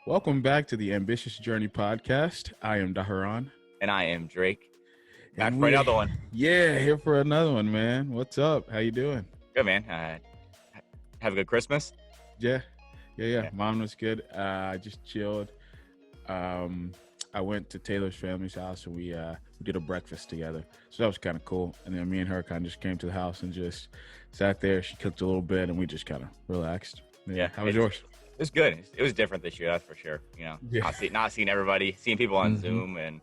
Welcome back to the Ambitious Journey podcast. I am Daharan. And I am Drake. Back And for another one. Yeah, here for another one, man. What's up? How you doing? Good, man. Have a good Christmas. Yeah. Mine was good. I just chilled. I went to Taylor's family's house and we did a breakfast together. So that was kind of cool. And then me and her kind of just came to the house and just sat there. She cooked a little bit and we just kind of relaxed. Yeah. How was yours? It was good. It was different this year, that's for sure. You know, not seeing everybody, seeing people on Zoom and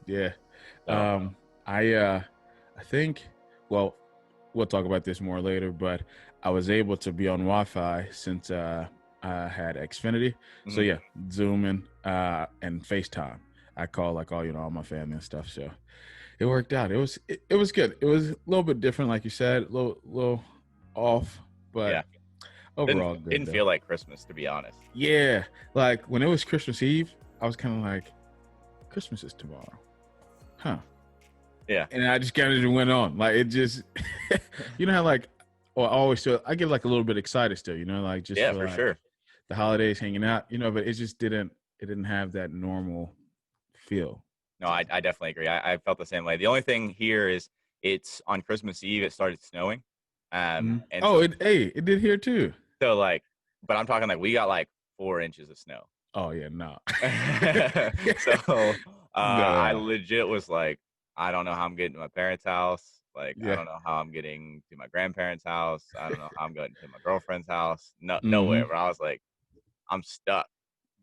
yeah. I think, well, we'll talk about this more later, but I was able to be on Wi-Fi since I had Xfinity. So yeah, Zoom and FaceTime. I call all my family and stuff. So it worked out. It was good. It was a little bit different, like you said, a little off, but overall didn't feel like Christmas, to be honest. Yeah, like when it was Christmas Eve, I was kind of like, Christmas is tomorrow, huh? Yeah. And I just kind of went on. Like, it just, you know how, like, I always feel, I get like a little bit excited still, you know, like just for sure. The holidays hanging out, you know, but it just didn't have that normal feel. No, I definitely agree. I felt the same way. The only thing here is it's on Christmas Eve, it started snowing. And it did here too. So like, but I'm talking like we got like 4 inches of snow. Oh yeah, no. So I legit was like, I don't know how I'm getting to my parents' house. Like, I don't know how I'm getting to my grandparents' house. I don't know how I'm going to my girlfriend's house. Nowhere. But I was like, I'm stuck.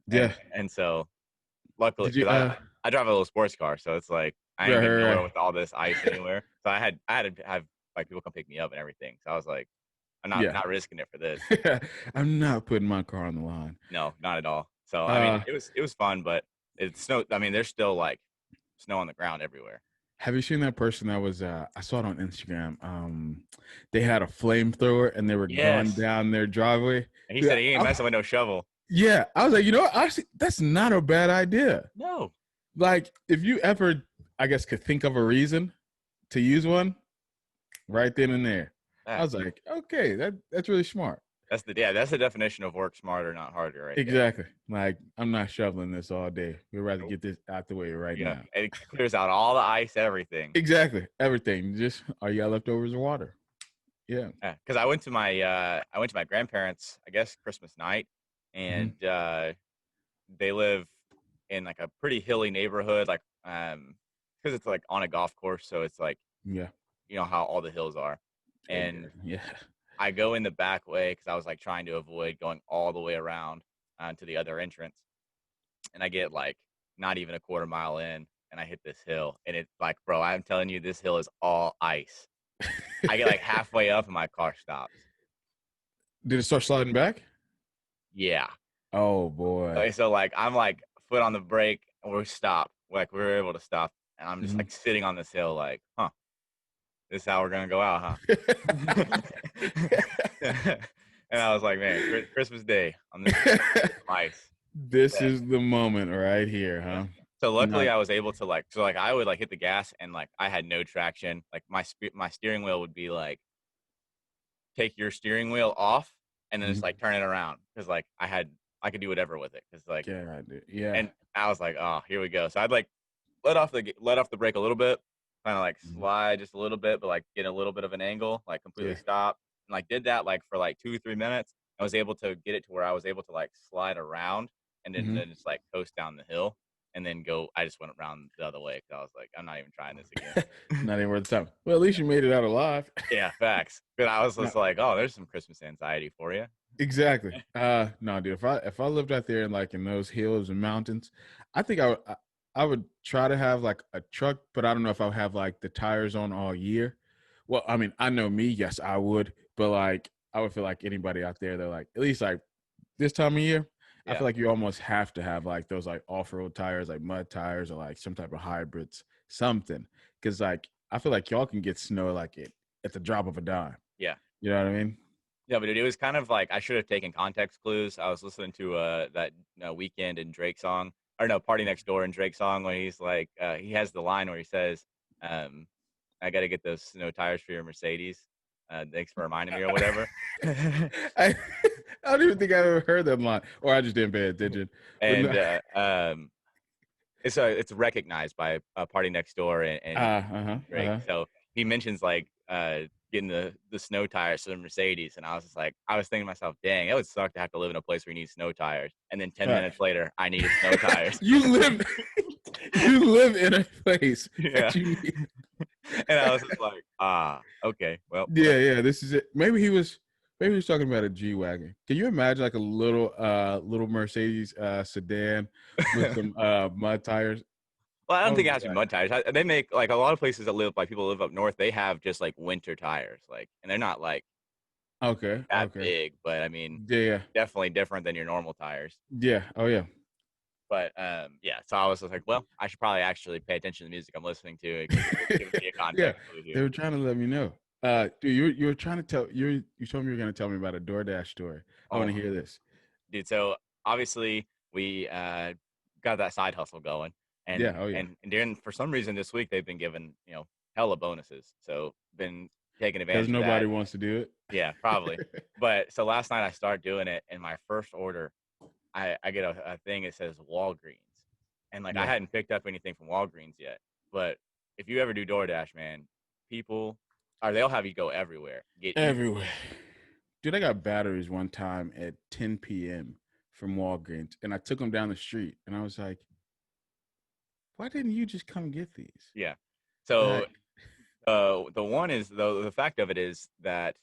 Yeah. And so, luckily, I drive a little sports car, so it's like I ain't getting nowhere with all this ice anywhere. So I had to have like people come pick me up and everything. So I was like, I'm not risking it for this. I'm not putting my car on the line. No, not at all. So I mean, it was fun, but it snowed. I mean, there's still like snow on the ground everywhere. Have you seen that person that was, I saw it on Instagram. They had a flamethrower and they were going down their driveway. And he said he ain't messing with no shovel. Yeah. I was like, you know what? Actually, that's not a bad idea. No. Like, if you ever, I guess, could think of a reason to use one, right then and there. I was like, okay, that's really smart. That's the definition of work smarter, not harder, right? Exactly. Like, I'm not shoveling this all day. We'd rather get this out the way right now. It clears out all the ice, everything. Exactly. Everything. Just, all you got leftovers of water. Yeah. Because I went to my grandparents', I guess, Christmas night, and they live in like a pretty hilly neighborhood, like because it's like on a golf course, so it's like you know how all the hills are, and I go in the back way because I was like trying to avoid going all the way around to the other entrance, and I get like not even a quarter mile in, and I hit this hill, and it's like, bro, I'm telling you, this hill is all ice. I get like halfway up, and my car stops. Did it start sliding back? Yeah. Oh boy. So like I'm like foot on the brake, and we stop. Like we were able to stop, and I'm just like sitting on this hill, like, huh. This is how we're gonna go out, huh? And I was like, man, Christmas Day on this ice. This is the moment right here, huh? So luckily, I was able to I would like hit the gas, and like I had no traction. Like my steering wheel would be like, take your steering wheel off, and then just like turn it around, because like I could do whatever with it, because like and I was like, oh, here we go. So I'd like let off the brake a little bit, kind of like slide just a little bit, but like get a little bit of an angle, like completely stop, and like did that like for like 2-3 minutes. I was able to get it to where I was able to like slide around and then just like coast down the hill and then go. I just went around the other way because I was like, I'm not even trying this again. Not even worth the time. Well, at least you made it out alive. Yeah, facts. But I was just like, oh, there's some Christmas anxiety for you. Exactly. No, dude. If I lived out there in those hills and mountains, I think I would try to have like a truck, but I don't know if I would have like the tires on all year. Well, I mean, I know me, yes, I would, but like I would feel like anybody out there, they're like, at least like this time of year, I feel like you almost have to have like those like off-road tires, like mud tires, or like some type of hybrids, something. Cause like I feel like y'all can get snow like at the drop of a dime. Yeah. You know what I mean? Yeah, but it was kind of like I should have taken context clues. I was listening to that Weekend in Drake song, or no, Party Next Door in Drake song, when he's like, he has the line where he says, I got to get those snow tires for your Mercedes. Thanks for reminding me, or whatever. I I don't even think I ever heard that line, or I just didn't pay attention. But no, And it's recognized by Party Next Door and Drake. uh-huh. So he mentions like getting the snow tires to the Mercedes, and I was just like, I was thinking to myself, dang, it would suck to have to live in a place where you need snow tires, and then 10 minutes later, I needed snow tires. You live, you live in a place Yeah, that you need. and I was just like, okay, well, Yeah. This is it. Maybe he was talking about a G wagon. Can you imagine like a little Mercedes sedan with some mud tires? well, I don't Oh think it has to be God. mud tires. They make like a lot of places that live like people live up north. They have just like winter tires, like, and they're not like Okay. that big, but I mean, Yeah. definitely different than your normal tires. Yeah. Oh yeah. But yeah, so I was just like, well, I should probably actually pay attention to the music I'm listening to because it gives me a Yeah. context clue They here. were trying to let me know. Dude, you were trying to tell you told me you were gonna tell me about a DoorDash story. I want Oh, to hear this. dude. So obviously we got that side hustle going, Yeah. and Oh yeah. and and during for some reason this week they've been giving hella bonuses. So been taking Because advantage of nobody that. wants to do Yeah, probably. it. But so last night I started doing it, and my first order, I get a thing that says Walgreens, and like I Yeah. hadn't picked up anything from Walgreens yet. But if you ever do DoorDash, man, people or they'll have you go everywhere. Get Everywhere. Dude, I got batteries one time at 10 p.m. from Walgreens, and I took them down the street, and I was like, "Why didn't you just come get these?" yeah. So Like, the one is the fact of it is that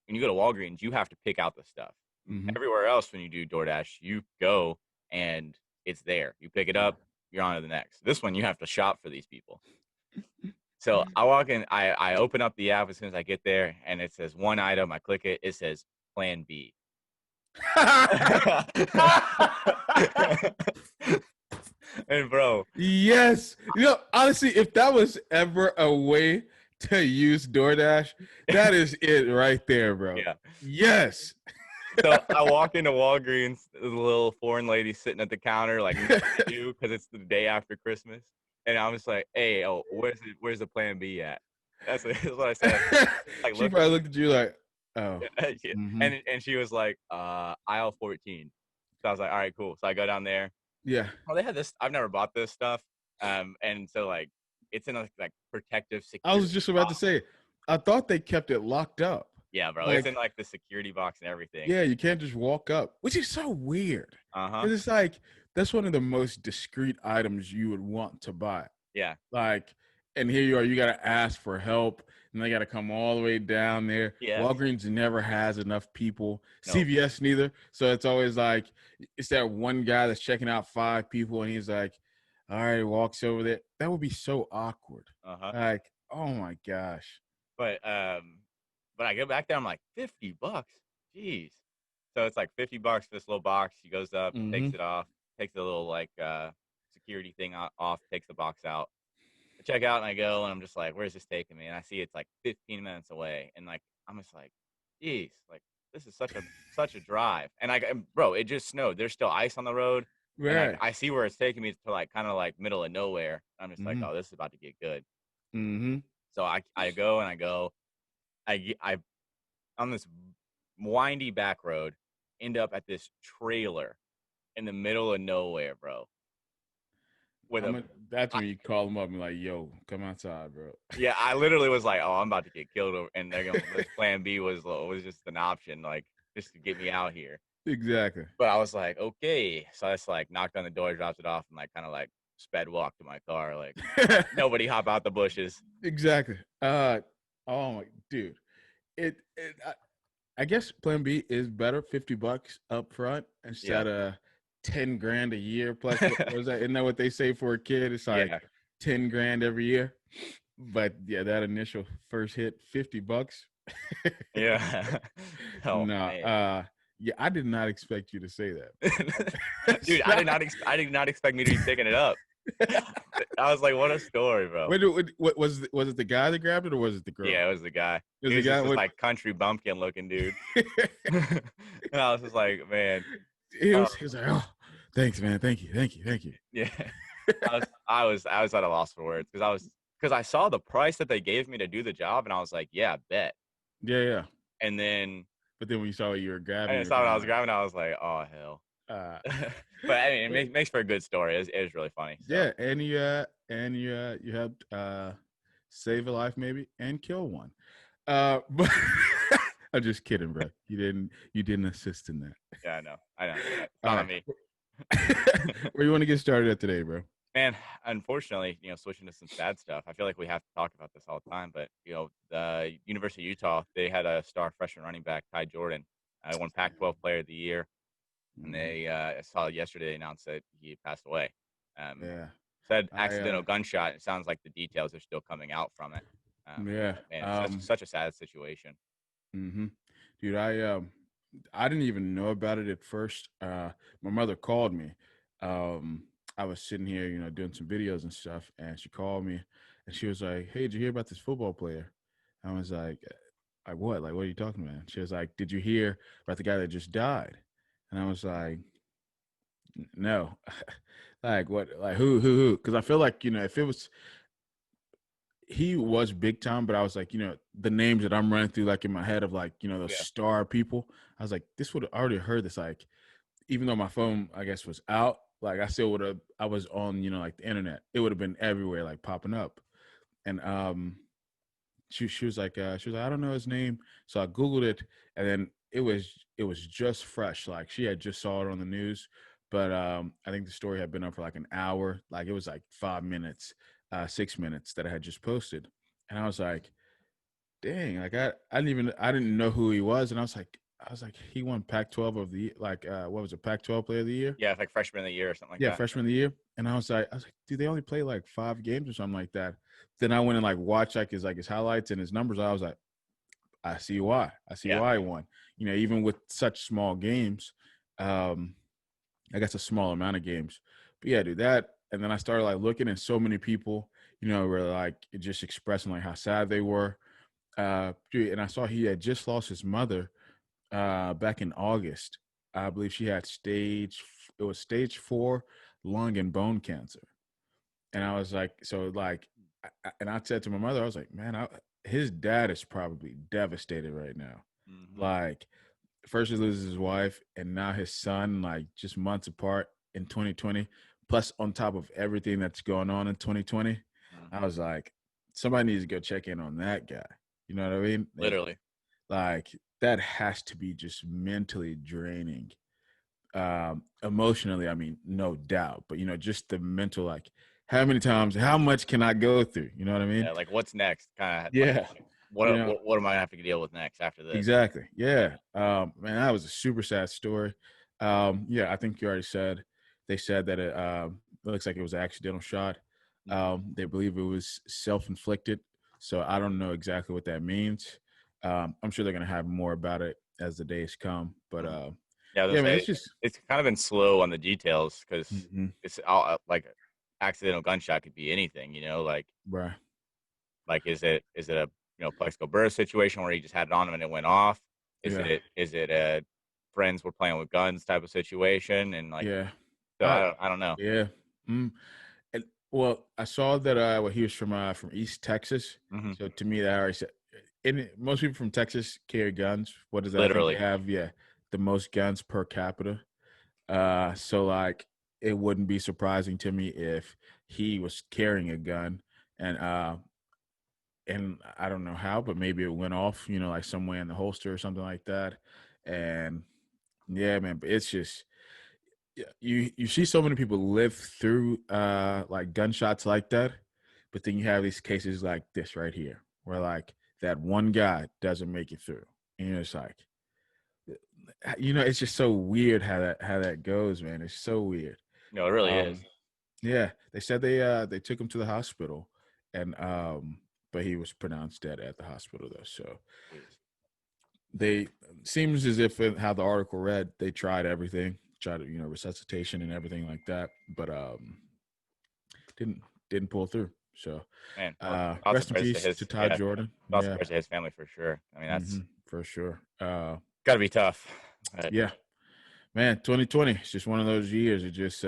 when you go to Walgreens, you have to pick out the stuff. mm-hmm. Everywhere else, when you do DoorDash, you go and it's there. You pick it Yeah. up, you're on to the next. This one, you have to shop for these people. So I walk in, I open up the app as soon as I get there, and it says one item. I click it, it says Plan B. And bro, Yes. Honestly, if that was ever a way to use DoorDash, that is it right there, bro. yeah. Yes. So I walk into Walgreens, there's a little foreign lady sitting at the counter, like you, because it's the day after Christmas, and I'm just like, "Hey, oh, where's the Plan B at?" That's what I said. Like, She look, probably looked at you like, oh. yeah. Mm-hmm. And she was like, aisle 14. So I was like, all right, cool. So I go down there. Yeah. Oh, they had this. I've never bought this stuff, and so like, it's in a like protective I was security just about to box. say, I thought they kept it locked up. Yeah, bro, it's in Like, like the security box and everything. yeah, you can't just walk up, which is so weird. Uh-huh. Because it's like, that's one of the most discreet items you would want to buy. Yeah. Like, and here you are, you got to ask for help, and they got to come all the way down there. Yes. Walgreens never has enough people. No. CVS neither. So it's always like, it's that one guy that's checking out 5 people, and he's like, all right, walks over there. That would be so awkward. Uh-huh. Like, oh my gosh. But I go back there, I'm like, $50. Jeez. So it's like $50 for this little box. She goes up, takes it off, takes the little like security thing off, takes the box out. I check out and I go and I'm just like, where's this taking me? And I see it's like 15 minutes away. And like I'm just like, geez, like this is such a drive. And bro, it just snowed. There's still ice on the road. Right. And I see where it's taking me to like kind of like middle of nowhere. I'm just like, oh, this is about to get good. Mm-hmm. So I go and I go. I on this windy back road, end up at this trailer in the middle of nowhere, bro. That's when you call them up and like, yo, come outside, bro. Yeah, I literally was like, oh, I'm about to get killed, and they're gonna. This Plan B was just an option, like just to get me out here. Exactly. But I was like, okay, so I just like knocked on the door, dropped it off, and like kind of like sped walk to my car, like nobody hop out the bushes. Exactly. Oh my dude, I guess Plan B is better, $50 up front instead of 10 grand a year plus. What was that? Isn't that what they say for a kid? It's like 10 grand every year. But yeah, that initial first hit, $50. Yeah. Oh, no. Yeah, I did not expect you to say that. Dude, I did not expect me to be picking it up. I was like, what a story, bro. Wait, was it the guy that grabbed it or was it the girl? Yeah, it was the guy. It was he was the guy just this, like country bumpkin looking dude. And I was just like, man. He was like, oh, thanks, man. Thank you. Yeah. I was at a loss for words because I saw the price that they gave me to do the job and I was like, yeah, bet. Yeah. And then But then when you saw what you were I grabbing, you didn't were saw what kind I of was like, grabbing. I was like, oh hell. uh, But I mean, makes for a good story. It was really funny. So yeah, and you helped save a life maybe and kill one. But I'm just kidding, bro. You didn't assist in that. yeah, I know. It's All not on right. me. Where you want to get started at today, bro? Man, unfortunately, switching to some sad stuff. I feel like we have to talk about this all the time, but the University of Utah, they had a star freshman running back, Ty Jordan, won Pac-12 Player of the Year, and Mhm. they I saw yesterday they announced that he passed away. Yeah. Said I accidental gunshot. It sounds like the details are still coming out from it. yeah. But man, it's such a sad situation. Mhm. Dude, I didn't even know about it at first. My mother called me. I was sitting here, doing some videos and stuff, and she called me, and she was like, "Hey, did you hear about this football player?" I was like what? Like, what are you talking about?" She was like, "Did you hear about the guy that just died?" And I was like, "No." Like what? Like who? Because I feel like if it was he was big time, but I was like, the names that I'm running through, like in my head of like, those Yeah, star people. I was like, this would have already heard this. Like, even though my phone, I guess, was out, like I still would have. I was on, like the internet. It would have been everywhere, like popping up. And she was like, I don't know his name, so I googled it, and then it was just fresh. Like she had just saw it on the news, but I think the story had been up for like an hour. Like it was like 5 minutes, 6 minutes that I had just posted, and I was like, dang, like I didn't know who he was, and I was like he won Pac-12 of the like what was it, Pac-12 Player of the Year? yeah, it's like freshman of the year or something like Yeah, that. freshman of the year. And I was like, dude, they only play like 5 games or something like that. Then I went and like watched his highlights and his numbers. I was like, I see why. I see Yeah, why he won. Even with such small games, um, I guess a small amount of games. But yeah, dude, that and then I started like looking at so many people, were like just expressing like how sad they were. Dude, and I saw he had just lost his mother back in August. I believe she had it was stage 4 lung and bone cancer. And I was like, so like, and I said to my mother, I was like, man, his dad is probably devastated right now. hmm Like, first he loses his wife, and now his son, like just months apart in 2020, plus on top of everything that's going on in 2020. I hmm was like, somebody needs to go check in on that guy. You know what I mean? literally. Like that has to be just mentally draining. Emotionally, I mean, no doubt, but just the mental, like how much can I go through? You know what I mean? Yeah, like what's next? Kind of like Yeah. You know, what am I gonna have to deal with next after this? exactly. Yeah. Yeah. Man, that was a super sad story. Yeah, I think you already said they said that it looks like it was an accidental shot. Mhm. They believe it was self-inflicted. So I don't know exactly what that means. I'm sure they're gonna have more about it as the days come. But Mhm. Yeah, I was yeah, man, gonna it's say just it's kind of been slow on the details because mhm, it's all like accidental gunshot could be anything, right. like is it a plexical burst situation where he just had it on him and it went off? Yeah. Is it a friends were playing with guns type of situation? And like Yeah. so I don't know. Yeah. Mm. And well, I saw that well, he was from East Texas. hmm So to me, that already said, and most people from Texas carry guns. What is that? I think they Literally. have, yeah, the most guns per capita. So like it wouldn't be surprising to me if he was carrying a gun and I don't know how, but maybe it went off, like somewhere in the holster or something like that. And yeah, man, but it's just yeah, you see so many people live through like gunshots like that, but then you have these cases like this right here, where like that one guy doesn't make it through. And it's like it's just so weird how that goes, man. It's so weird. No, it really is. Um yeah, they said they took him to the hospital and but he was pronounced dead at the hospital though. So Jeez. they seems as if how the article read, they tried everything, tried resuscitation and everything like that, but didn't didn't pull through. So Man, well, thoughts and rest in prayers to peace his to Todd Jordan. thoughts and Yeah, prayers to his family for sure. I mean that's for sure. gotta be tough. But Yeah, man, 2020. It's just one of those years. It just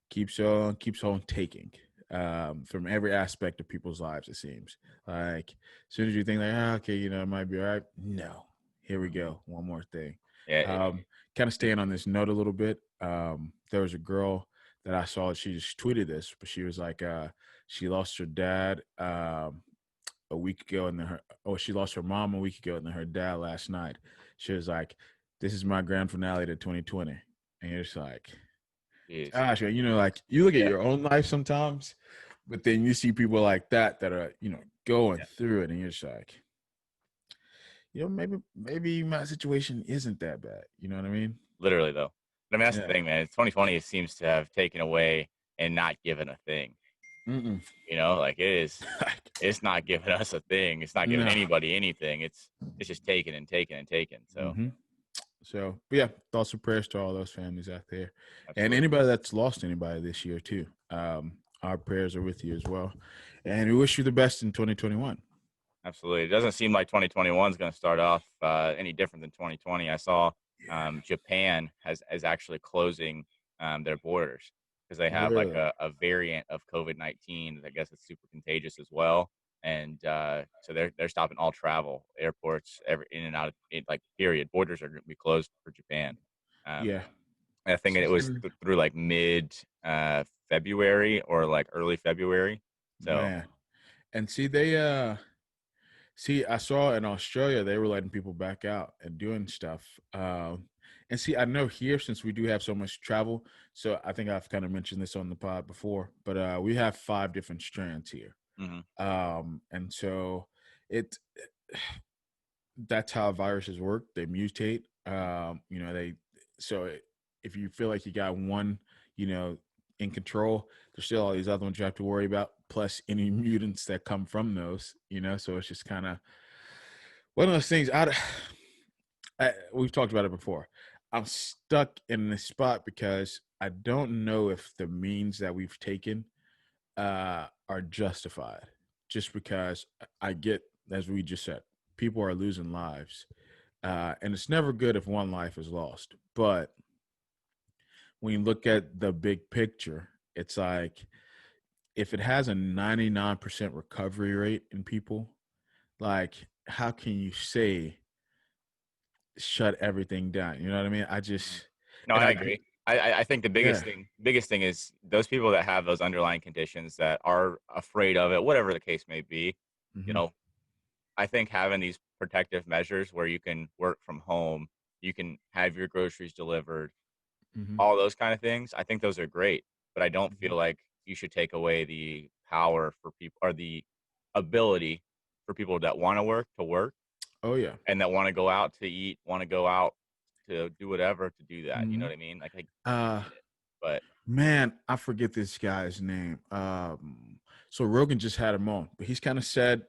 keeps on taking from every aspect of people's lives. It seems like as soon as you think like, okay, it might be all right. No, here we go. One more thing. Yeah. Kind of staying on this note a little bit. There was a girl that I saw. She just tweeted this, but she was like, she lost her dad a week ago, and then she lost her mom a week ago, and then her dad last night. She was like, "This is my grand finale to 2020," and you're just like, Jeez. "Gosh, man, like you look at Yeah. your own life sometimes, but then you see people like that are going Yeah. through it, and you're just like." Maybe my situation isn't that bad. You know what I mean? Literally though. But I mean, that's the Yeah. thing, man. 2020 seems to have taken away and not given a thing. Mm-mm. Like it's not giving us a thing. It's not giving No. anybody anything. It's just taking and taking and taking. So Mm-hmm. So, but yeah, thoughts and prayers to all those families out there, and absolutely. anybody that's lost anybody this year too. Our prayers are with you as well, and we wish you the best in 2021. Absolutely. It doesn't seem like 2021 is going to start off any different than 2020. I saw Yeah. Japan is actually closing their borders because they have like Really? a variant of COVID-19. I guess it's super contagious as well, and so they're stopping all travel, airports, every in and out of like period. Borders are going to be closed for Japan. Um, Yeah. I think it was through like mid February or like early February. So Man. And see, I saw in Australia they were letting people back out and doing stuff. And see, I know here since we do have so much travel, so I think I've kind of mentioned this on the pod before, but we have 5 different strands here. mhm. And so it that's how viruses work. They mutate. They so if you feel like you got one, in control, there's still all these other ones you have to worry about, plus any mutants that come from those. So it's just kind of one of those things. We've talked about it before. I'm stuck in this spot because I don't know if the means that we've taken are justified. Just because I get, as we just said, people are losing lives, and it's never good if one life is lost. But when you look at the big picture, it's like if it has a 99% recovery rate in people, like how can you say shut everything down? You know what I mean? I Mhm. just No, and I I agree. I think the yeah. biggest thing is those people that have those underlying conditions that are afraid of it, whatever the case may be. You Hmm. know, I think having these protective measures where you can work from home, you can have your groceries delivered, Hmm. all those kind of things. I think those are great, but I don't Hmm. feel like you should take away the power for people or the ability for people that want to work Oh yeah. and that want to go out to eat, want to go out to do whatever to do that. You know Hmm. what I mean? Like I Uh, get it, but Man, I forget this guy's name. So Rogan just had him on, but he's kind of said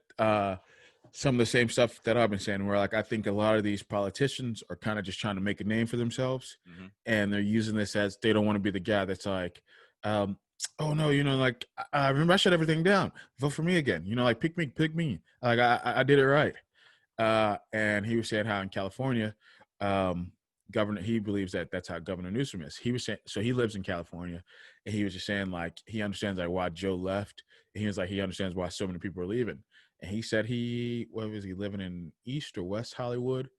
some of the same stuff that I've been saying, where like I think a lot of these politicians are kind of just trying to make a name for themselves, mhm, and they're using this as they don't want to be the guy that's like, um, oh no, like I remember I shut everything down. Vote for me again. Like pick me. Like I did it right. And he was saying how in California, um, governor he believes that that's how Governor Newsom is. He was saying so he lives in California, and he was just saying like he understands like why Joe left. And he was like he understands why so many people are leaving. And he said what was he living in East or West Hollywood?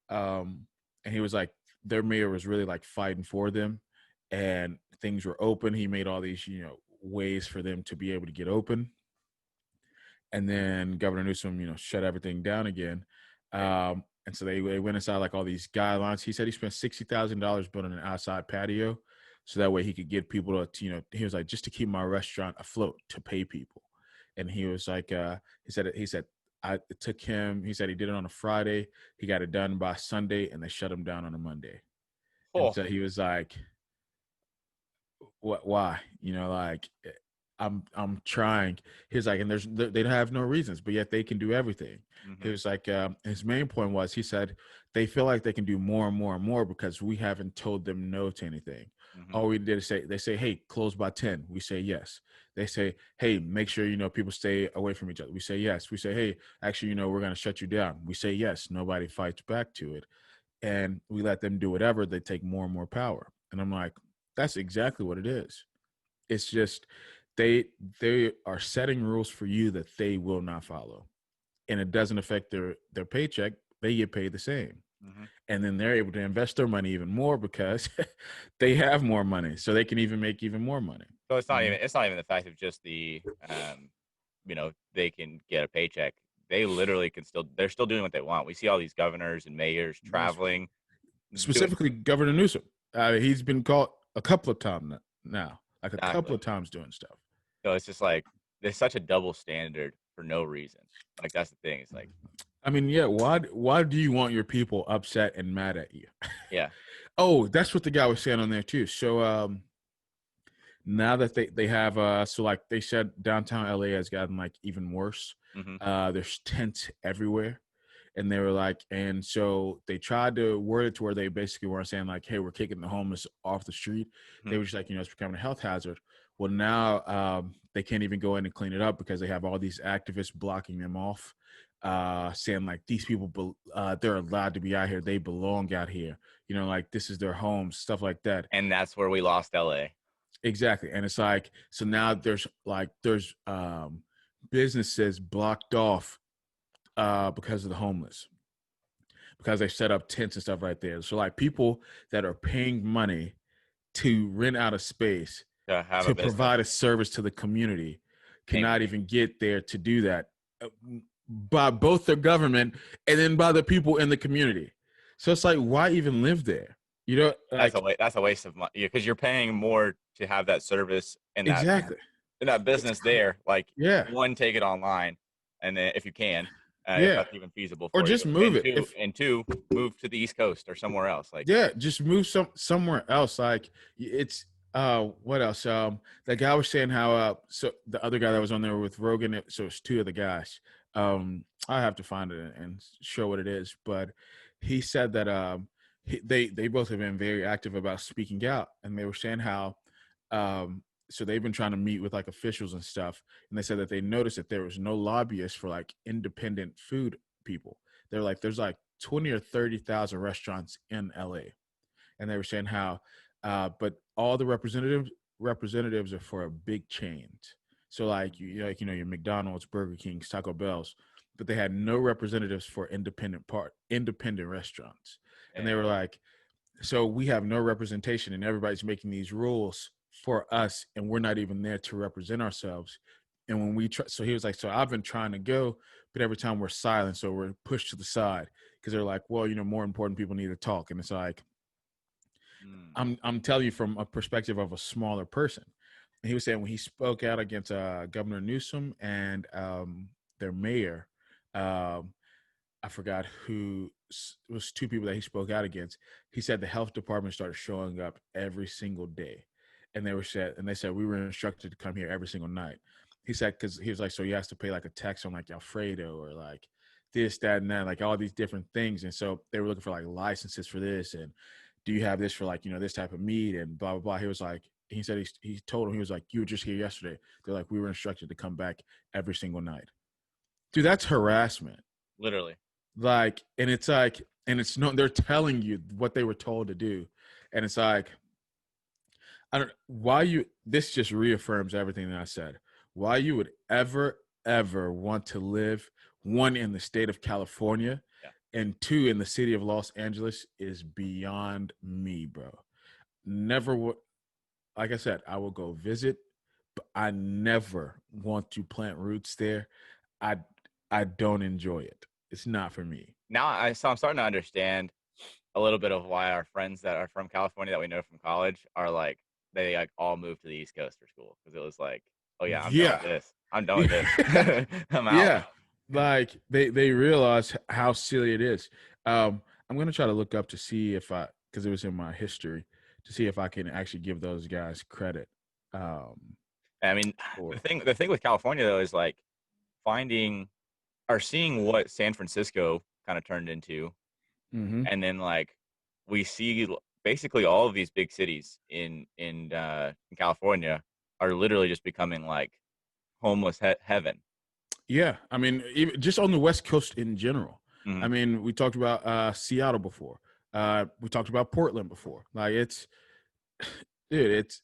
Um, and he was like their mayor was really like fighting for them, and things were open. He made all these ways for them to be able to get open, and then Governor Newsom, shut everything down again. And so they went inside like all these guidelines. He said he spent $60,000 building an outside patio, so that way he could get people to, he was like just to keep my restaurant afloat to pay people. And he was like, he said it took him. He said he did it on a Friday. He got it done by Sunday, and they shut him down on a Monday. And oh, so he was like, what why like I'm trying. He's like, and they have no reasons, but yet they can do everything. He mhm, was like, his main point was, he said they feel like they can do more and more and more because we haven't told them no to anything. mhm, All we did is they say, hey, close by 10, we say yes. They say, hey, make sure people stay away from each other, we say yes. We say, hey, actually, we're going to shut you down, we say yes. Nobody fights back to it, and we let them do whatever. They take more and more power. And I'm like, that's exactly what it is. It's just they are setting rules for you that they will not follow, and it doesn't affect their paycheck. they get paid the same. Hmm. And then they're able to invest their money even more because they have more money, so they can even make even more money. So it's You not know? even the fact of just they can get a paycheck. They literally can still they're still doing what they want. We see all these governors and mayors Yes. traveling, doing Specifically, Governor Newsom. He's been caught a couple of times now, like a couple exactly. of times doing stuff. So it's just like there's such a double standard for no reason. Like that's the thing. It's like, I mean, yeah. Why do you want your people upset and mad at you? yeah. Oh, that's what the guy was saying on there too. So now that they have so like they said downtown LA has gotten like even worse. Hmm. There's tents everywhere. And they were like, and so they tried to word it to where they basically weren't saying like, hey, we're kicking the homeless off the street. Hmm. They were just like, it's becoming a health hazard. Well, now they can't even go in and clean it up because they have all these activists blocking them off, saying like these people, they're allowed to be out here. They belong out here. Like this is their home, stuff like that. And that's where we lost LA. Exactly. And it's like, so now there's businesses blocked off because of the homeless, because they set up tents and stuff right there. So like people that are paying money to rent out a space To have a to business. provide a service to the community Can't cannot even even get there to do that uh, by both the government and then by the people in the community. So it's like, why even live there? Like that's a waste of money because you're paying more to have that service and that exactly. It's business there. Like yeah, one, take it online, and then if you can, if yeah, that's even feasible or for you, just move it. and two, move to the East Coast or somewhere else. Like Yeah, just move somewhere else. Like it's what else? The guy was saying how so the other guy that was on there with Rogan, so it's two of the guys. I have to find it and show what it is, but he said that they both have been very active about speaking out, and they were saying how so they've been trying to meet with like officials and stuff, and they said that they noticed that there was no lobbyists for like independent food people. They're like there's like 20 or 30,000 restaurants in LA, and they were saying how but all the representatives are for a big chains. So like your McDonald's, Burger King's, Taco Bell's, but they had no representatives for independent restaurants. And they and were like, so we have no representation and everybody's making these rules for us and we're not even there to represent ourselves. And when we try, so he was like, so I've been trying to go, but every time we're silent, so we're pushed to the side because they're like, well, more important people need to talk. And it's like, mm, I'm telling you from a perspective of a smaller person. And he was saying when he spoke out against Governor Newsom and their mayor, um, I forgot who it was, two people that he spoke out against. He said the health department started showing up every single day, and they said we were instructed to come here every single night. He said because he was like, so he has to pay like a tax on like Alfredo or like this, that, and that, like all these different things. And so they were looking for like licenses for this, and do you have this for like this type of meat and blah blah blah. He was like, he said he told him, he was like, you were just here yesterday. They're like, we were instructed to come back every single night. Dude, that's harassment. literally. Like, and it's like, and it's no, they're telling you what they were told to do, and it's like, I don't why you. This just reaffirms everything that I said. Why you would ever want to live, one, in the state of California, Yeah. and two, in the city of Los Angeles is beyond me, bro. Never would. Like I said, I will go visit, but I never want to plant roots there. I I don't enjoy it. It's not for me. Now I'm starting to understand a little bit of why our friends that are from California that we know from college are like they like all moved to the East Coast for school because it was like, oh yeah, I'm done with Yeah. this. I'm done with this. I'm out. Yeah. Like they realize how silly it is. I'm gonna try to look up to see if I because it was in my history to see if I can actually give those guys credit. I mean, For the thing with California though is like finding or seeing what San Francisco kind of turned into, mm-hmm. and then like we see basically all of these big cities in California are literally just becoming like homeless heaven. Yeah, I mean, even just on the West Coast in general. I Mhm. mean, we talked about Seattle before. We talked about Portland before. Like it's, dude, it,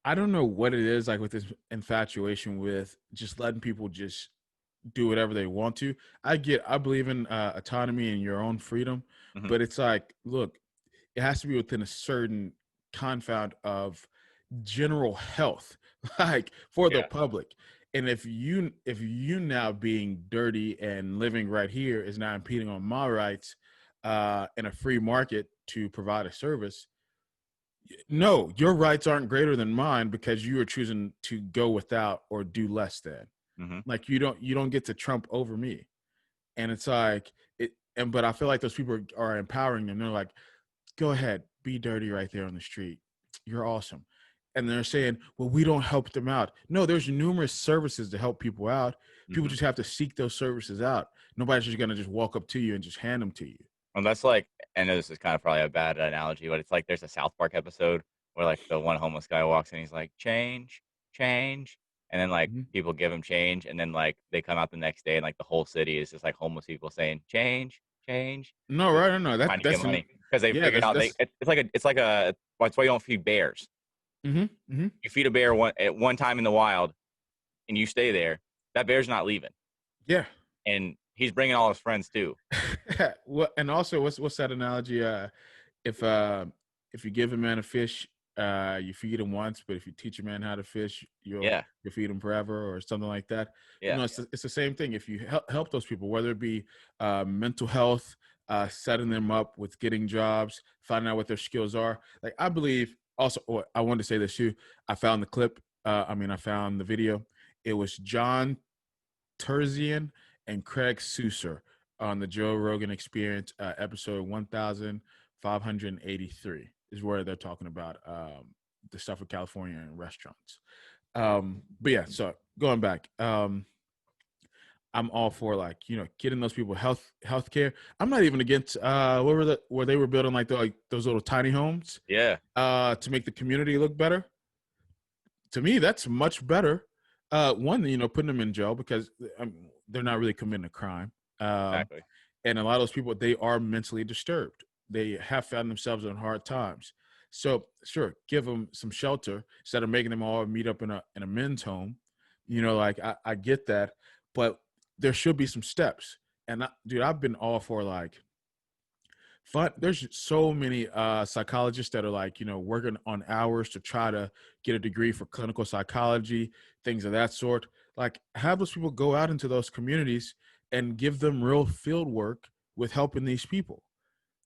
I don't know what it is like with this infatuation with just letting people just do whatever they want to. I believe in autonomy and your own freedom, Hmm. but it's like, look, it has to be within a certain confound of general health, like for the Yeah. public. And if you now being dirty and living right here is not impeding on my rights in a free market to provide a service, no, your rights aren't greater than mine because you are choosing to go without or do less than. Hmm. Like you don't get to trump over me. And it's like it and but I feel like those people are empowering them. They're like, go ahead, be dirty right there on the street. You're awesome. And they're saying, well, we don't help them out. No, there's numerous services to help people out. People Hmm. just have to seek those services out. Nobody's just gonna just walk up to you and just hand them to you. And that's like, I know this is kind of probably a bad analogy, but it's like there's a South Park episode where like the one homeless guy walks in, he's like, change, change. And then like Mhm. people give him change. And then like they come out the next day and like the whole city is just like homeless people saying, change, change, No, right, no, no. trying to get money because they Yeah, figured out that's it's like a, well, that's why you don't feed bears. hmm. You feed a bear at one time in the wild and you stay there, that bear's not leaving. Yeah. And he's bringing all his friends too. Well, and also, what's that analogy? If uh, if you give a man a fish, you feed him once, but if you teach a man how to fish, Yeah. you'll feed him forever, or something like that. Yeah. It's the same thing. If you help those people, whether it be mental health, setting them up with getting jobs, finding out what their skills are. Like I believe. Also, I wanted to say this too. I found the clip. I found the video. It was John Terzian and Craig Susser on the Joe Rogan Experience, episode 1583 is where they're talking about the stuff with California and restaurants. But yeah, so going back, I'm all for like getting those people health care. I'm not even against where they were building like those little tiny homes Yeah. to make the community look better. To me, that's much better. One, putting them in jail because they're not really committing a crime. Exactly. And a lot of those people, they are mentally disturbed. They have found themselves in hard times. So sure, give them some shelter instead of making them all meet up in a men's home. Like I get that, but there should be some steps. And dude, I've been all for like fun. There's so many psychologists that are like working on hours to try to get a degree for clinical psychology, things of that sort. Like have those people go out into those communities and give them real field work with helping these people,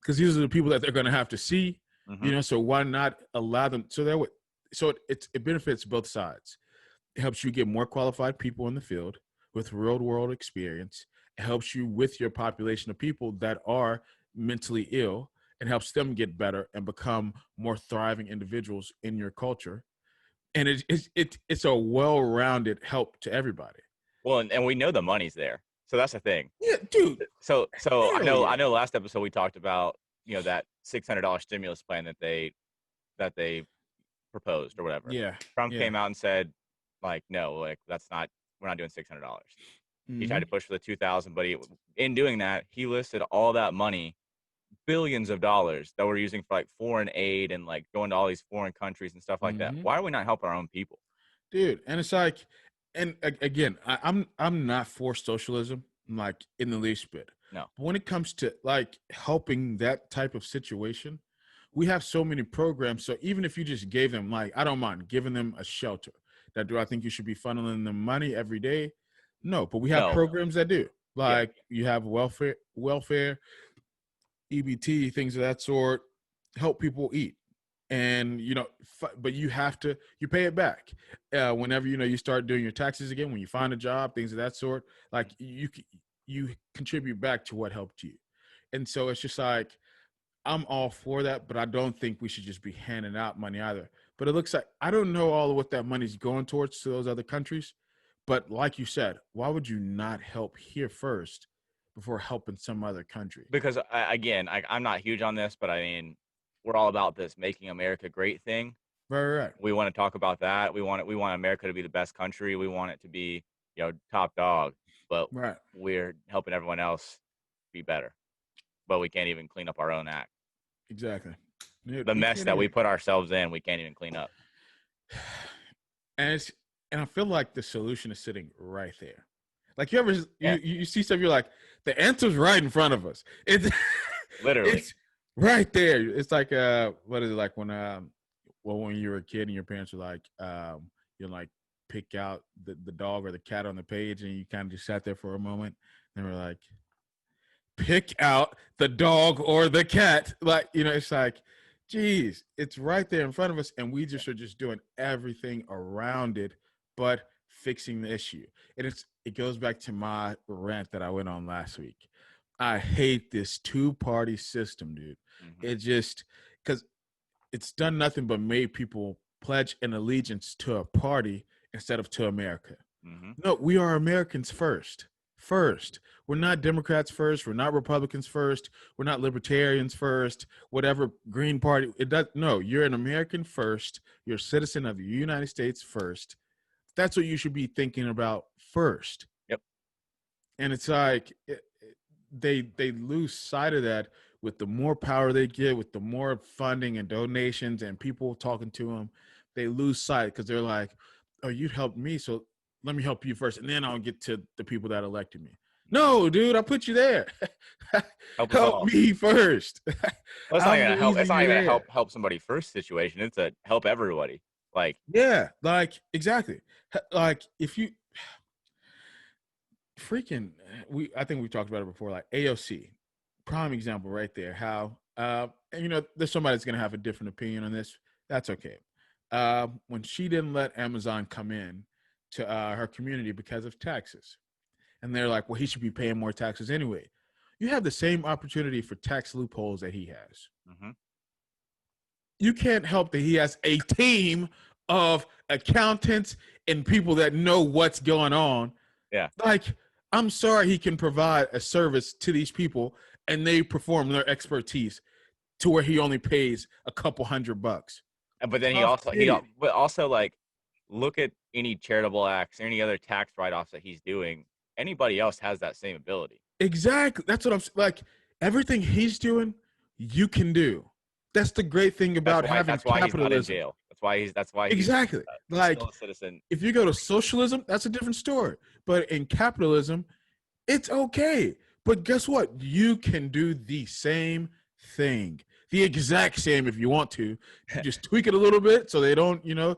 because these are the people that they're going to have to see. Hmm. So why not allow them so that way, so it benefits both sides. It helps you get more qualified people in the field with real world experience. It helps you with your population of people that are mentally ill and helps them get better and become more thriving individuals in your culture. And it's a well-rounded help to everybody. Well, and we know the money's there. So that's the thing. Yeah, dude. So I Hell know yeah. last episode we talked about, that $600 stimulus plan that they proposed or whatever. Yeah. Trump Yeah. came out and said, like, no, like we're not doing $600. He tried Hmm. to push for the 2,000, but in doing that, he listed all that money, billions of dollars that we're using for like foreign aid and like going to all these foreign countries and stuff like that. Hmm. Why are we not helping our own people? Dude, and it's like, and again, I'm not for socialism, like in the least bit. No. But when it comes to like helping that type of situation, we have so many programs. So even if you just gave them, like, I don't mind giving them a shelter. That do I think you should be funneling them money every day? No, but we have No. programs that do. Yeah. Like you have welfare, EBT, things of that sort, help people eat. And but you pay it back whenever you start doing your taxes again. When you find a job, things of that sort, like you contribute back to what helped you. And so it's just like I'm all for that, but I don't think we should just be handing out money either. But it looks like I don't know all of what that money's going towards to those other countries. But like you said, why would you not help here first before helping some other country? Because again, I'm not huge on this, but I mean, we're all about this making America great thing. Right. We want to talk about that. We want America to be the best country. We want it to be, top dog, but Right. we're helping everyone else be better. But we can't even clean up our own act. Exactly. Dude, The we mess can't that we even. put ourselves in, we can't even clean up. And I feel like the solution is sitting right there. Like you ever Yeah, you see stuff, you're like, the answer's right in front of us. It's literally. it's right there. It's like what is it like when well, when you were a kid and your parents were like you know, like pick out the dog or the cat on the page and you kind of just sat there for a moment and we're like, pick out the dog or the cat. Like, you know, it's like, geez, it's right there in front of us, and we just are just doing everything around it, but fixing the issue. And it goes back to my rant that I went on last week. I hate this two-party system, dude. Hmm. It just because it's done nothing but made people pledge an allegiance to a party instead of to America. Hmm. No, we are Americans first. First. We're not Democrats first. We're not Republicans first. We're not libertarians first. Whatever Green Party. It does no, you're an American first. You're a citizen of the United States first. That's what you should be thinking about first. Yep. And it's like they lose sight of that with the more power they get, with the more funding and donations and people talking to them. They lose sight because they're like, "Oh, you helped me, so let me help you first, and then I'll get to the people that elected me." Hmm. No, dude, I put you there. Help us Help all. me first. Well, it's not I'm even the a help. It's reason not you're even a there. help somebody first situation. It's a help everybody. Like, Yeah, like exactly. Like if you freaking we I think we've talked about it before, like AOC, prime example right there. How and you know, there's somebody that's gonna have a different opinion on this. That's okay. When she didn't let Amazon come in to her community because of taxes, and they're like, well, he should be paying more taxes anyway. You have the same opportunity for tax loopholes that he has. hmm, You can't help that he has a team of accountants and people that know what's going on. yeah. Like, I'm sorry, he can provide a service to these people and they perform their expertise to where he only pays a couple $100. But then Tough titty. but also like look at any charitable acts or any other tax write-offs that he's doing. Anybody else has that same ability. Exactly. That's what I'm like. Everything he's doing, you can do. That's the great thing about having That's why he's not in capitalism. jail. That's why Exactly. he's still Like, a citizen. if you go to socialism, that's a different story. But in capitalism, it's okay. But guess what? You can do the same thing, the exact same if you want to. You just tweak it a little bit so they don't, you know,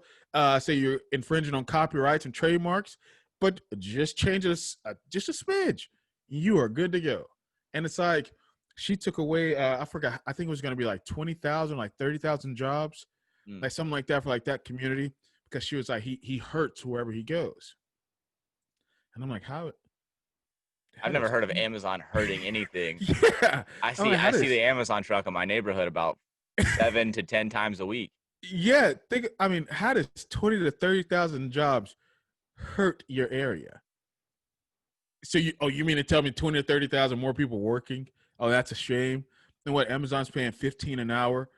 say you're infringing on copyrights and trademarks, but just change it just a smidge. You are good to go. And it's like she took away, I forgot, I think it was going to be like 20,000, like 30,000 jobs, Mm. like something like that for like that community because she was like, he hurts wherever he goes. And I'm like, I've how never does heard of Amazon hurting anything. yeah. I'm like, I how see does the Amazon truck in my neighborhood about 7 to 10 times a week. yeah, think I mean, how does 20 to 30,000 jobs hurt your area? So you mean to tell me 20 to 30,000 more people working? Oh, that's a shame. And what Amazon's paying 15 an hour?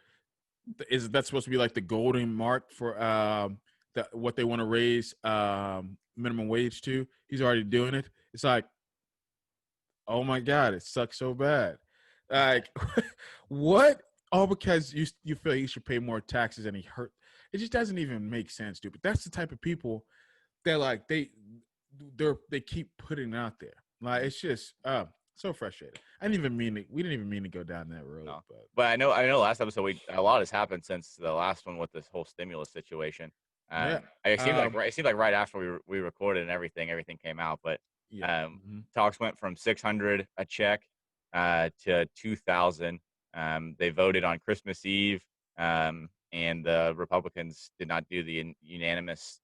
Is that supposed to be like the golden mark for what they want to raise minimum wage to? He's already doing it. It's like, oh my God, it sucks so bad. Like, what? All because you feel he should pay more taxes and he hurt. It just doesn't even make sense, dude. But that's the type of people that like they keep putting out there. Like Mm. it's just so frustrating. We didn't even mean to go down that road, No, but but I know. Last episode, a lot has happened since the last one with this whole stimulus situation. yeah, It seemed like right after we recorded and everything came out. But yeah. um, Mm-hmm. talks went from 600 a check to 2,000. They voted on Christmas Eve, and the Republicans did not do the unanimous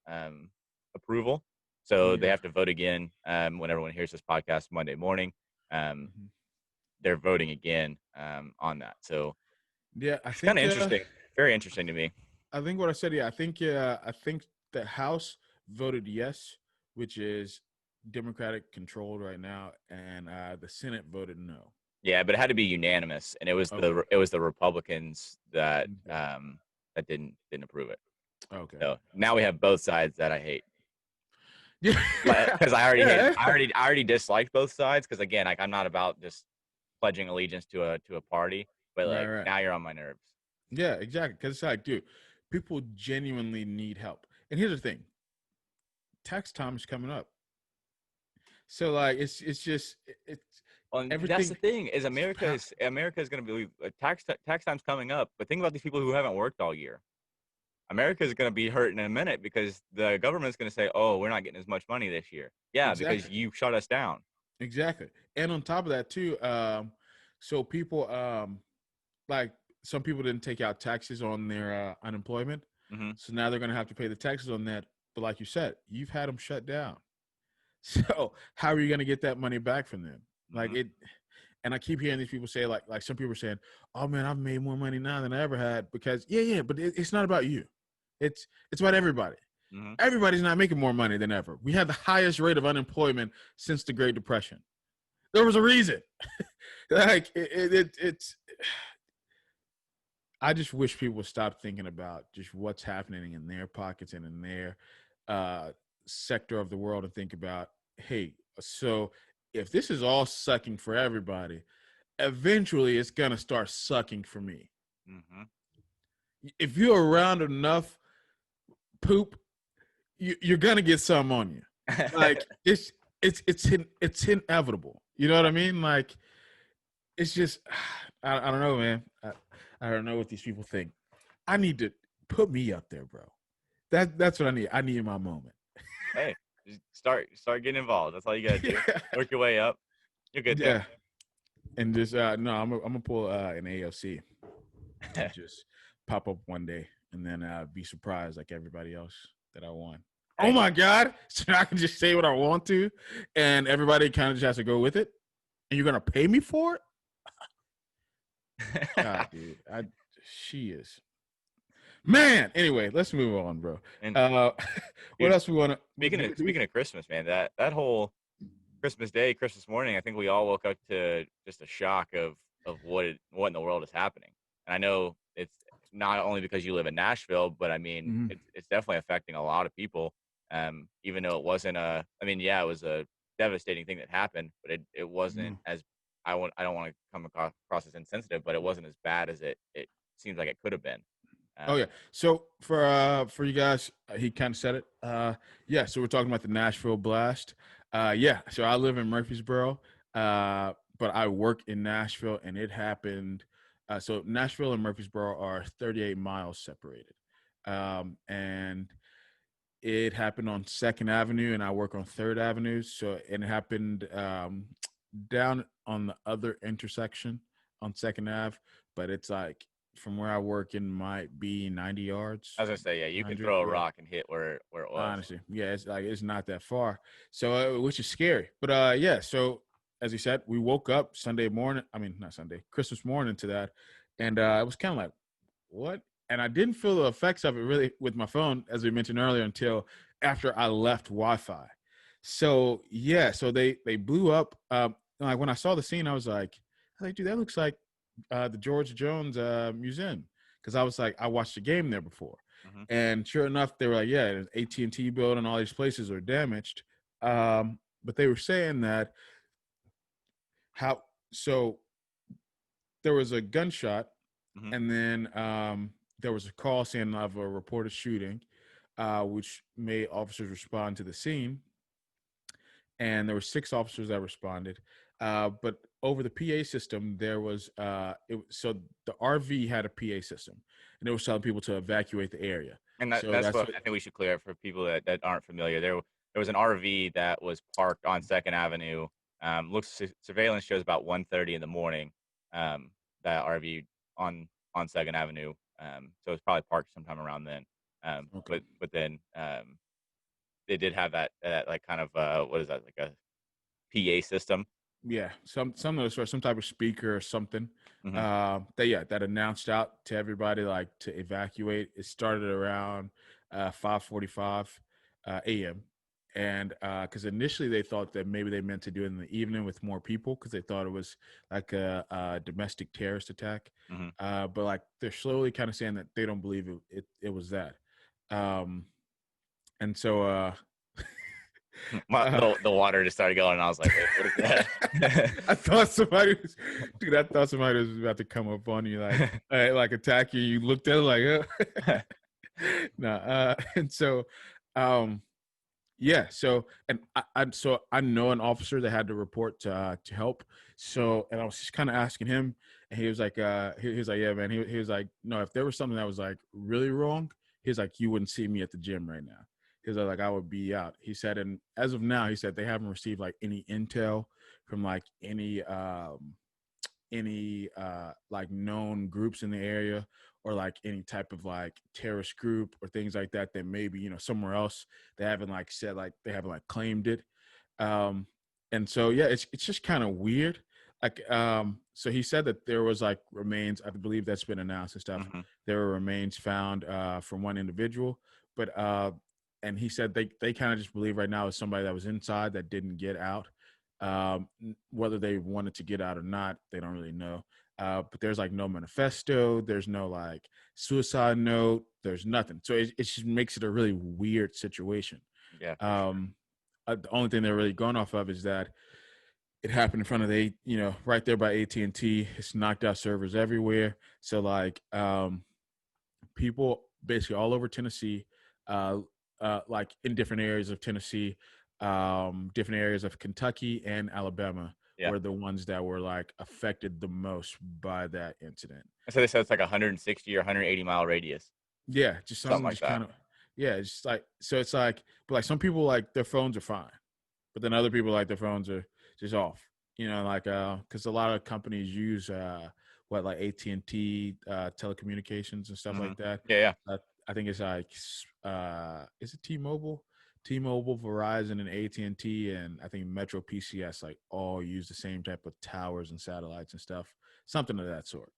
approval, so they Yeah. have to vote again when everyone hears this podcast Monday morning. Um, Mm-hmm. they're voting again on that. So Yeah, it's kind of interesting, very interesting to me. I think what I said. Yeah, I think the House voted yes, which is Democratic controlled right now, and the Senate voted no. Yeah, but it had to be unanimous, and Okay. it was the Republicans that Okay. that didn't approve it. Okay. So now we have both sides that I hate. Yeah. Because Yeah. I already disliked both sides. Because again, like I'm not about just pledging allegiance to a party, but Right. like Right. now you're on my nerves. Yeah. Exactly. Because it's like, dude, people genuinely need help. And here's the thing: tax time is coming up. So like it's just it's Well, and that's everything. the thing is America is going to be tax time's coming up. But think about these people who haven't worked all year. America is going to be hurt in a minute because the government's going to say, "Oh, we're not getting as much money this year." Yeah, because Exactly. you shut us down. Exactly. And on top of that too, so people like some people didn't take out taxes on their unemployment. Hmm. So now they're going to have to pay the taxes on that. But like you said, you've had them shut down. So how are you going to get that money back from them? Like Hmm. it, and I keep hearing these people say, like some people are saying, "Oh man, I've made more money now than I ever had." Because yeah, but it's not about you. It's about everybody. Hmm. Everybody's not making more money than ever. We had the highest rate of unemployment since the Great Depression. There was a reason. Like it's. I just wish people would stop thinking about just what's happening in their pockets and in their uh, sector of the world and think about, hey, so if this is all sucking for everybody, eventually it's gonna start sucking for me. Hmm. If you're around enough poop, you're gonna get some on you. Like it's inevitable. You know what I mean? Like it's just I don't know, man. I don't know what these people think. I need to put me up there, bro. That's what I need. I need my moment. Hey, just start getting involved. That's all you got to do. Yeah. Work your way up. You'll get there. Yeah. And just no, I'm gonna pull an AOC and just pop up one day and then be surprised like everybody else that I won. Oh Hey. my god! So I can just say what I want to, and everybody kind of just has to go with it. And you're gonna pay me for it? God, dude, she is man. Anyway, let's move on, bro. And What dude, else we want to? speaking of Christmas, man, that whole Christmas Day, Christmas morning, I think we all woke up to just a shock of what in the world is happening. And I know it's not only because you live in Nashville, but I mean Mhm. it's definitely affecting a lot of people. Even though it wasn't I mean, yeah, it was a devastating thing that happened, but it wasn't Mhm. as I don't want to come across as insensitive, but it wasn't as bad as it seems like it could have been. Oh yeah. Um, So for you guys, he kind of said it. Yeah. So we're talking about the Nashville blast. Yeah. So I live in Murfreesboro, but I work in Nashville, and it happened. So Nashville and Murfreesboro are 38 miles separated, and it happened on Second Avenue, and I work on Third Avenue. So and it happened down on the other intersection on Second Ave, but it's like from where I work, it might be 90 yards, I was gonna say, yeah, you can 100. throw a Yeah, rock and hit where it was. honestly, yeah, it's like it's not that far. So, which is scary. But yeah. So as you said, we woke up Sunday morning. I mean, not Sunday, Christmas morning to that, and it was kind of like, what? And I didn't feel the effects of it really with my phone, as we mentioned earlier, until after I left Wi-Fi. So yeah, so they blew up. Like when I saw the scene, I was like, dude, that looks like the George Jones Museum, because I was like, I watched the game there before, Hmm. and sure enough, they were like, yeah, the AT&T building, all these places are damaged. But they were saying that how so there was a gunshot, Hmm. and then there was a call saying of a reported shooting, which made officers respond to the scene, and there were 6 officers that responded. But over the PA system, there was so the RV had a PA system, and it was telling people to evacuate the area. And So that's that's what what. I think we should clear up for people that aren't familiar. There was an RV that was parked on Second Avenue. Surveillance shows about 1:30 in the morning. Um, that RV on Second Avenue. So it's probably parked sometime around then. Okay. But then they did have that like kind of what is that, like a PA system. Yeah, some of those, some type of speaker or something. Hmm. That announced out to everybody like to evacuate. It started around 5:45 a.m. And because initially they thought that maybe they meant to do it in the evening with more people, because they thought it was like a domestic terrorist attack. Hmm. But like they're slowly kind of saying that they don't believe it was that. Um, and so uh, The water just started going, and I was like, wait, what is that? I thought somebody was, dude. I thought somebody was about to come up on you, like attack you. You looked at it like, Hmm. no. And so, um, Yeah. So, and I know an officer that had to report to help. So, and I was just kind of asking him, and he was like, he was like, yeah, man. He was like, no, if there was something that was like really wrong, he was like, you wouldn't see me at the gym right now. He was like, I would be out. He said, and as of now, he said they haven't received like any intel from like any like known groups in the area, or like any type of like terrorist group or things like that, that maybe, somewhere else they haven't like said, like they haven't like claimed it. um and so yeah, it's just kind of weird. Like, so he said that there was like remains, I believe that's been announced and stuff. Hmm. There were remains found from one individual, but and he said they kind of just believe right now is somebody that was inside that didn't get out. Whether they wanted to get out or not, they don't really know. But there's like no manifesto, there's no like suicide note, there's nothing. So it just makes it a really weird situation. Yeah, for sure. um the only thing they're really going off of is that it happened in front of right there by AT&T. It's knocked out servers everywhere. So like, people basically all over Tennessee, uh, like in different areas of Tennessee, different areas of Kentucky and Alabama Yeah. were the ones that were like affected the most by that incident. So they said it's like 160 or 180-mile radius, Yeah, just something something like just that. kind of, yeah, it's just like, so it's like, but like some people like their phones are fine, but then other people like their phones are just off. Like, because a lot of companies use what, like AT&T telecommunications and stuff Hmm. like that. Yeah, yeah, uh, I think it's like, is it T-Mobile, Verizon, and AT&T, and T, and I think Metro PCS like all use the same type of towers and satellites and stuff, something of that sort.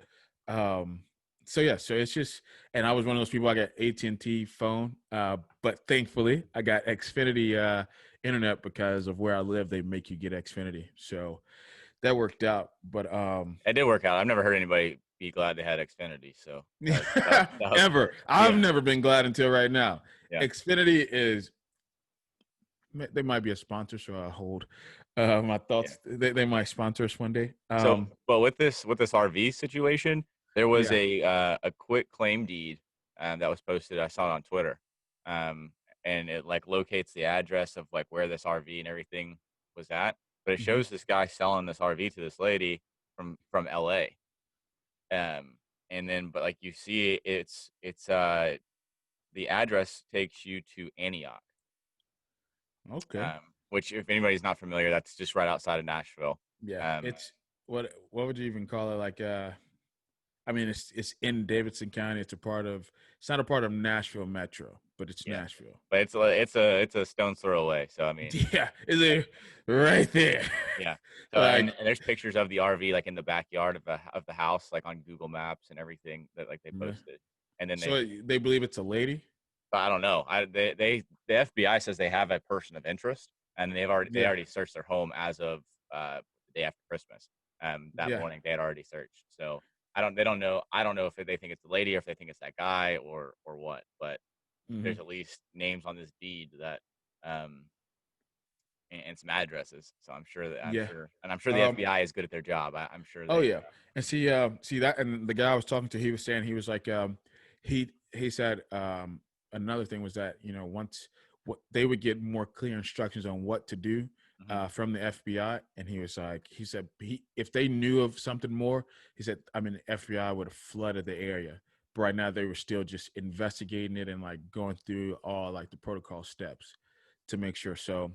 um so yeah, so it's just, and I was one of those people. I got AT&T phone, but thankfully I got Xfinity internet, because of where I live. They make you get Xfinity, so that worked out. But it did work out. I've never heard anybody be glad they had Xfinity, so that was ever, good. I've Yeah, never been glad until right now. yeah. Xfinity is, they might be a sponsor, so I hold my Yeah. thoughts. They might sponsor us one day. So, but with this RV situation, there was Yeah. a quick claim deed that was posted. I saw it on Twitter, um, and it like locates the address of like where this RV and everything was at. But it Hmm. shows this guy selling this RV to this lady from LA. And then but like you see, it's the address takes you to Antioch, Okay. which if anybody's not familiar, that's just right outside of Nashville. Yeah, Um, it's, what would you even call it? Like, I mean, it's in Davidson County. It's not a part of Nashville Metro, but it's yeah. Nashville. But it's a stone's throw away. So I mean, Yeah, is it right there? yeah. So Like, and there's pictures of the RV like in the backyard of the house, like on Google Maps and everything that like they posted. And then so they believe it's a lady. I don't know. The FBI says they have a person of interest, and they Yeah, already searched their home as of the day after Christmas. That yeah. morning they had already searched. So they don't know. I don't know if they think it's the lady or if they think it's that guy or what. But Hmm. there's at least names on this deed that um and some addresses. So Yeah. I'm sure the Um. FBI is good at their job. I'm sure Oh they. yeah. And see that, and the guy I was talking to, he was saying, he was like, he said, another thing was that, once what they would get more clear instructions on what to do Mhm. from the FBI, and he was like, he said, if they knew of something more, he said, I mean, the FBI would have flooded the area. But right now they were still just investigating it and like going through all like the protocol steps to make sure. So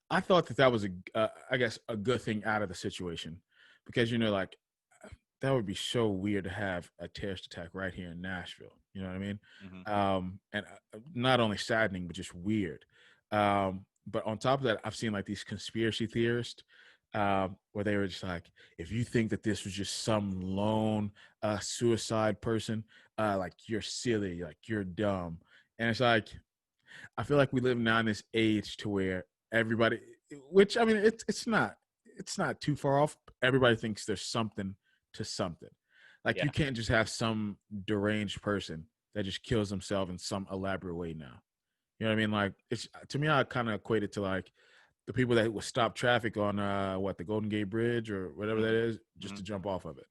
I thought that was I guess, a good thing out of the situation, because like, that would be so weird to have a terrorist attack right here in Nashville. You know what I mean? Mhm. And not only saddening, but just weird. But on top of that, I've seen like these conspiracy theorists, where they were just like, if you think that this was just some lone suicide person, like, you're silly, like, you're dumb. And it's like, I feel like we live now in this age to where everybody, which, I mean, it's not too far off. Everybody thinks there's something to something. Like, you Yeah. can't just have some deranged person that just kills himself in some elaborate way now. You know what I mean? Like, it's, to me, I kind of equate it to like the people that would stop traffic on the Golden Gate Bridge or whatever that Mhm. is, just to Mhm. jump off of it.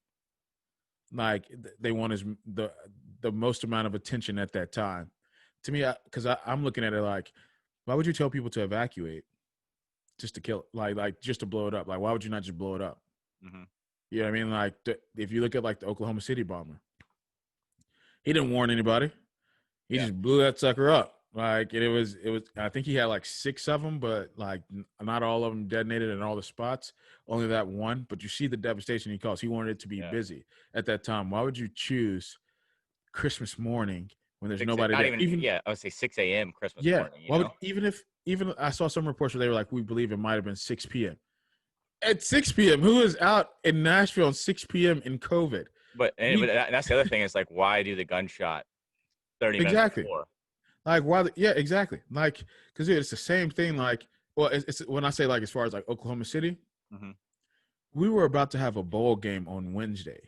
Like, they want the most amount of attention at that time. To me, because I'm looking at it like, Why would you tell people to evacuate just to kill, like just to blow it up? Like, why would you not just blow it up? Hmm. You know what I mean? Like, if you look at like the Oklahoma City bomber, he didn't warn anybody. He Yeah. just blew that sucker up. Like it was. I think he had like 6 of them, but like not all of them detonated in all the spots. Only that one. But you see the devastation he caused. He wanted it to be Yeah. busy at that time. Why would you choose Christmas morning when there's Six, nobody not there? even. Even Yeah, I would say 6 a.m. Christmas yeah. morning. You Why would know. even I saw some reports where they were like, we believe it might have been 6 p.m. At 6 p.m. Who is out in Nashville at 6 p.m. in COVID? But We that's the other thing is like, why do the gunshot 30 minutes exactly. before? Like why? Yeah, exactly. Like because it's the same thing. Like well, it's when I say like as far as like Oklahoma City, Hmm. we were about to have a bowl game on Wednesday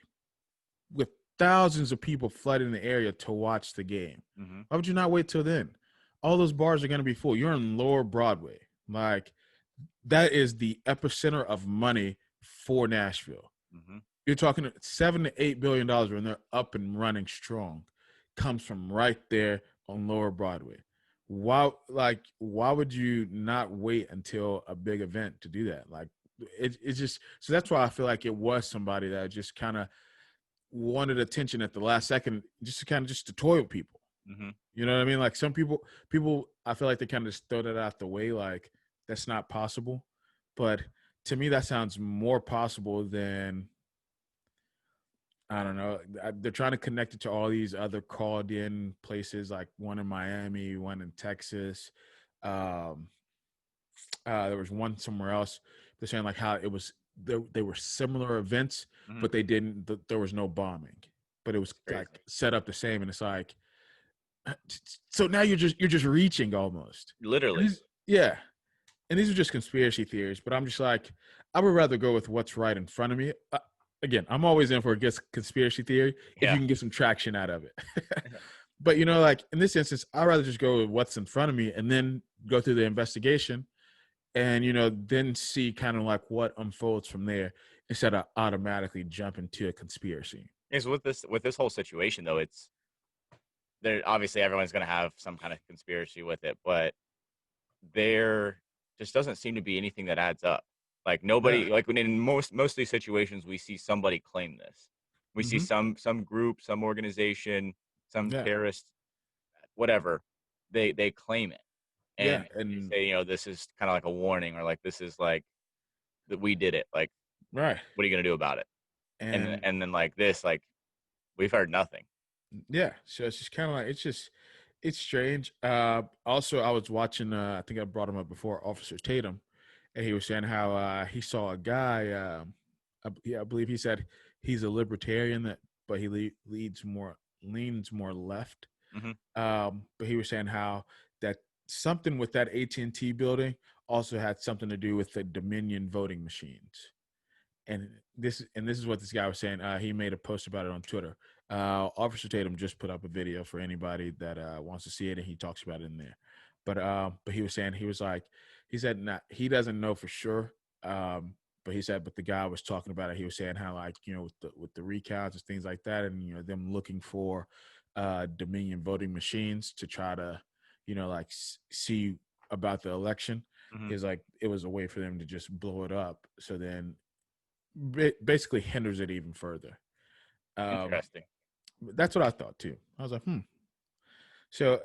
with thousands of people flooding the area to watch the game. Hmm. Why would you not wait till then? All those bars are going to be full. You're in Lower Broadway. Like that is the epicenter of money for Nashville. Hmm. You're talking $7 to $8 billion when they're up and running strong, comes from right there on Lower Broadway. Why would you not wait until a big event to do that? Like it's just so that's why I feel like it was somebody that just kind of wanted attention at the last second, just to kind of just to toy with people. Hmm. You know what I mean? Like some people, I feel like they kind of just throw that out the way, like that's not possible. But to me, that sounds more possible than I don't know. They're trying to connect it to all these other called in places, like one in Miami, one in Texas. Um, there was one somewhere else. They're saying like how it was they were similar events, Hmm. but they didn't. There was no bombing, but it was like Crazy. set up the same. And it's like, so now you're just reaching almost. Literally. Yeah, and these are just conspiracy theories. But I'm just like, I would rather go with what's right in front of me. Again, I'm always in for a good conspiracy theory if you Yeah. can get some traction out of it. But like in this instance, I'd rather just go with what's in front of me and then go through the investigation and then see kind of like what unfolds from there instead of automatically jumping to a conspiracy. Is with this whole situation though, it's there. Obviously, everyone's gonna have some kind of conspiracy with it, but there just doesn't seem to be anything that adds up. Like Yeah. nobody, like when in most of these situations, we see somebody claim this. We see Hmm. some group, some organization, some Yeah. terrorist, whatever. They claim it, Yeah. and they And say, this is kind of like a warning, or like this is like that we did it. Like, right. what are you gonna do about it? And And and then like this, like we've heard nothing. yeah, so it's just kind of like it's strange. Also, I was watching. I think I brought him up before, Officer Tatum, and he was saying how he saw a guy. I believe he said he's a libertarian but he leans more left. Hmm. But he was saying how that something with that AT&T building also had something to do with the Dominion voting machines. And this is what this guy was saying. He made a post about it on Twitter. Officer Tatum just put up a video for anybody that wants to see it, and he talks about it in there. But he was saying he said not he doesn't know for sure. But he said, but the guy was talking about it. He was saying how like with the recounts and things like that, and them looking for Dominion voting machines to try to like see about the election Hmm. is like it was a way for them to just blow it up. So then basically hinders it even further. Um, Interesting. that's what I thought too. I was like, So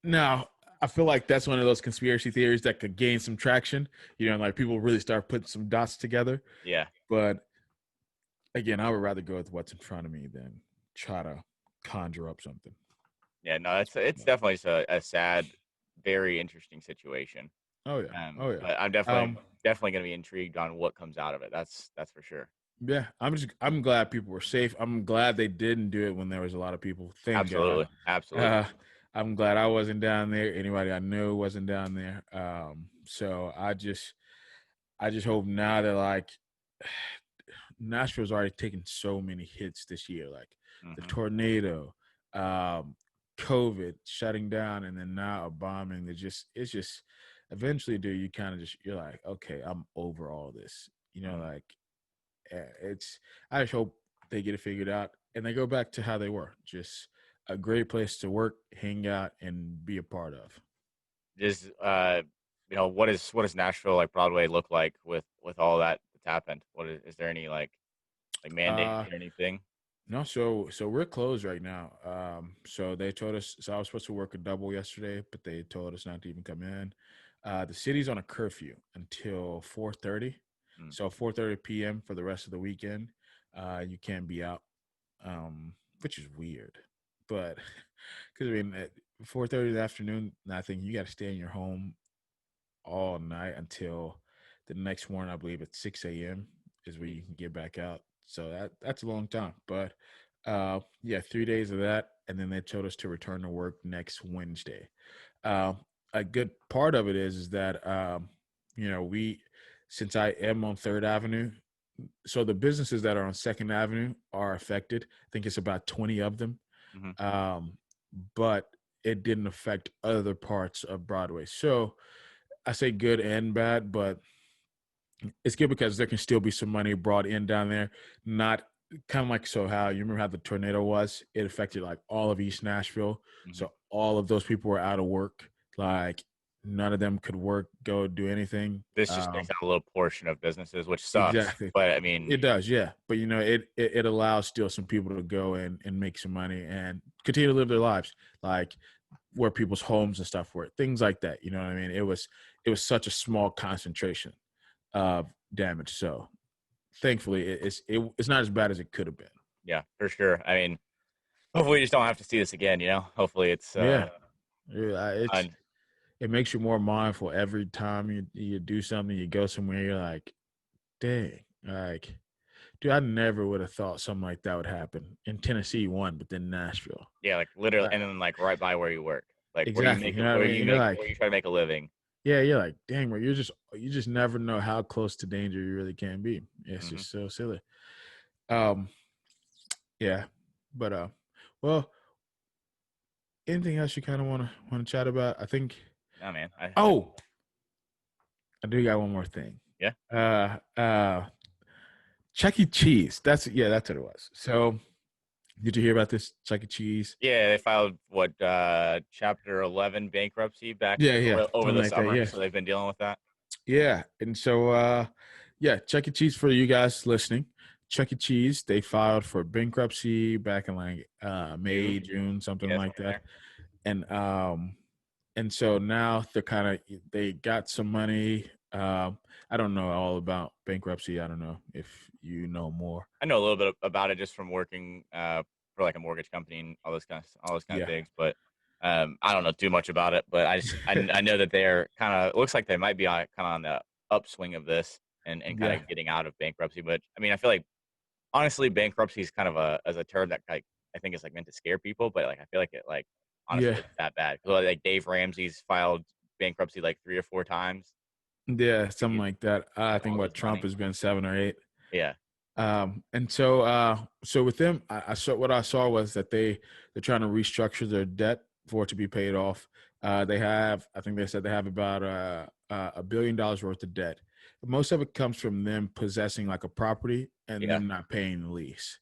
now I feel like that's one of those conspiracy theories that could gain some traction. Like people really start putting some dots together. Yeah. But again, I would rather go with what's in front of me than try to conjure up something. Yeah. No, it's definitely a sad, very interesting situation. Oh yeah, oh yeah. But I'm Um, definitely going to be intrigued on what comes out of it. That's for sure. yeah. I'm glad people were safe. I'm glad they didn't do it when there was a lot of people. Thank God. Absolutely. Absolutely. Uh, I'm glad I wasn't down there. Anybody I knew wasn't down there. So I just hope now that like Nashville's already taken so many hits this year, like the Hmm. tornado, um, COVID shutting down, and then now a bombing. It's just eventually, dude, you kind of you're like, okay, I'm over all this. Hmm. Like I just hope they get it figured out and they go back to how they were, just a great place to work, hang out, and be a part of. just what does Nashville like Broadway look like with all that that's happened? What is there any like mandate Uh, or anything? no, so we're closed right now. So they told us. So I was supposed to work a double yesterday, but they told us not to even come in. The city's on a curfew until 4:30. Mm, So 4:30 p.m. for the rest of the weekend. You can't be out, which is weird. But because I mean, at 4:30 in the afternoon, I think you got to stay in your home all night until the next morning. I believe at 6 a.m. is where geez. you can get back out. So that's a long time. But yeah, 3 days of that, and then they told us to return to work next Wednesday. Uh, a good part of it is that we since I am on Third Avenue, so the businesses that are on Second Avenue are affected. I think it's about 20 of them, Hmm. um, but it didn't affect other parts of Broadway. So I say good and bad, but it's good because there can still be some money brought in down there. Not kind of like so how you remember how the tornado was? It affected like all of East Nashville. Hmm. So all of those people were out of work. Like none of them could work, go do anything. This just takes out a little portion of businesses, which sucks. Exactly. But I mean, It does, yeah. But it allows still some people to go and make some money and continue to live their lives, like where people's homes and stuff were, things like that. You know what I mean? It was such a small concentration of damage. So thankfully, it's not as bad as it could have been. yeah, for sure. I mean, hopefully, we just don't have to see this again. Hopefully, it's Yeah, yeah. done. It makes you more mindful every time you do something. You go somewhere, you're like, dang, like, dude, I never would have thought something like that would happen in Tennessee, one, but then Nashville. Yeah, like literally, Uh, and then like right by where you work, like exactly. You know what I mean? You're where like, you try to make a living. yeah, you're like, dang, bro, you just never know how close to danger you really can be. It's Hmm. just so silly. Um, yeah, but well, anything else you kind of want to chat about? I think. No, man. Oh, I do got one more thing. Yeah, Uh, uh, Chuck E. Cheese. That's what it was. So, did you hear about this Chuck E. Cheese? yeah. They filed what Chapter 11 bankruptcy back Yeah, over something the like that. summer, Yeah, so they've been dealing with that. yeah. And so, yeah, Chuck E. Cheese for you guys listening. Chuck E. Cheese, they filed for bankruptcy back in like May, June, June, something yeah, like somewhere in that. there. And and so now they got some money. I don't know all about bankruptcy. I don't know if you know more. I know a little bit about it just from working for like a mortgage company and all those kind of Yeah. things, but I don't know too much about it. But I know that they're kind of looks like they might be on kind of on the upswing of this and kind Yeah. of getting out of bankruptcy. But I mean, I feel like honestly, bankruptcy is kind of a term that like I think is like meant to scare people, but like I feel like it like honestly Yeah. it's that bad. 'Cause, like Dave Ramsey's filed bankruptcy like 3 or 4 times. Yeah, Like something like that. I and think all what this Trump money. has been 7 or 8. Yeah. And so with them, I saw what I saw was that they're trying to restructure their debt for it to be paid off. They have, I think they said they have about $1 billion worth of debt. Most of it comes from them possessing like a property and Yeah. them not paying the lease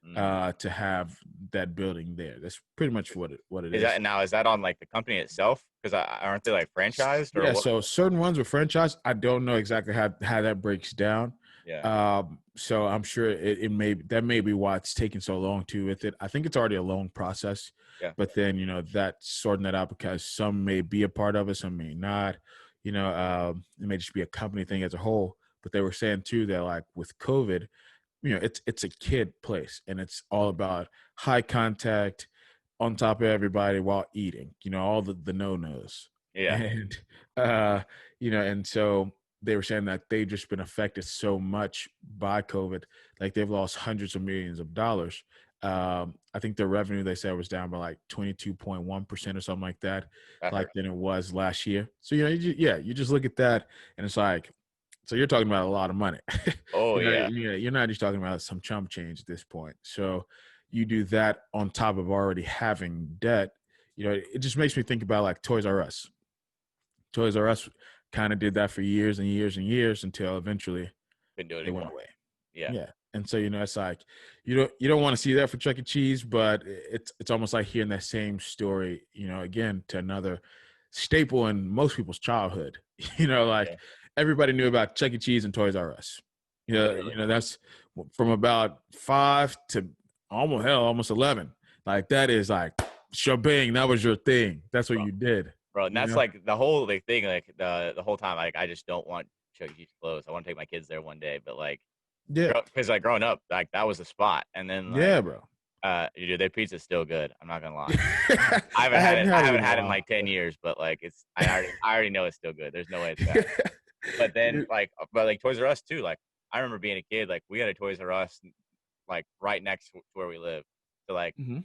Hmm. to have that building there. That's pretty much what it Is that is. now? Is that on like the company itself? Because aren't they like franchised or Yeah, what? so certain ones with franchise, I don't know exactly how that breaks down. Yeah. So I'm sure it may be why it's taking so long too with it. I think it's already a long process, Yeah. but then that's sorting that out because some may be a part of it, some may not. It may just be a company thing as a whole. But they were saying too that like with COVID, it's a kid place and it's all about high contact on top of everybody while eating, all the no-nos. Yeah. And and so they were saying that they've just been affected so much by COVID, like they've lost hundreds of millions of dollars. I think their revenue they said was down by like 22.1% or something like that, That like hurt. than it was last year. So you just look at that and it's like, so you're talking about a lot of money. Oh yeah. You're not just talking about some chump change at this point. So you do that on top of already having debt. It just makes me think about like Toys R Us. Toys R Us kind of did that for years and years and years until eventually Couldn't do it they went anymore. away. Yeah. Yeah. And so it's like you don't want to see that for Chuck E. Cheese, but it's almost like hearing that same story, again to another staple in most people's childhood. You know, like Yeah, everybody knew about Chuck E. Cheese and Toys R Us. literally. That's from about 5 to almost 11. Like that is like shebang. That was your thing. That's what Bro, you did. bro, and You that's know? like the whole like thing, like the whole time, like I just don't want Chuck E. Cheese closed. I want to take my kids there one day, but like, Yeah. because like growing up, like that was the spot, and then like, Yeah, bro. dude, their pizza's still good. I'm not gonna lie. I hadn't I had it haven't in a had it in while. like 10 years, but like I already know it's still good. There's no way it's bad. But then but like Toys R Us too. Like I remember being a kid, like we had a Toys R Us like right next to where we live. So like Mhm.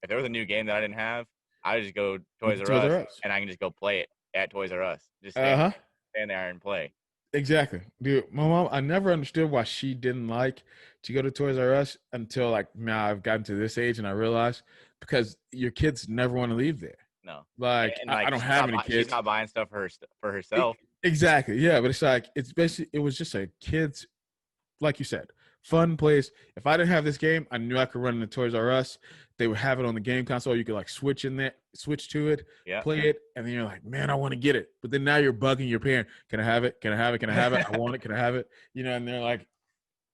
if there was a new game that I didn't have, I would just go Went Toys to R Toys R Us Us. and I can just go play it at Toys R Us. Just Uh-huh. stand there and play. Exactly. Dude, my mom, I never understood why she didn't like to go to Toys R Us until like now I've gotten to this age and I realized because your kids never want to leave there. No. Like And I like don't have any she's kids. not buying stuff for herself. Exactly. Yeah, but it's like it's basically it was just a kids, like you said, fun place. If I didn't have this game, I knew I could run into Toys R Us. They would have it on the game console. You could like switch in there, switch to it, Yeah. play it, and then you're like, man, I want to get it. But then now you're bugging your parent. Can I have it? Can I have it? Can I have it? I want it. Can I have it? You know, and they're like,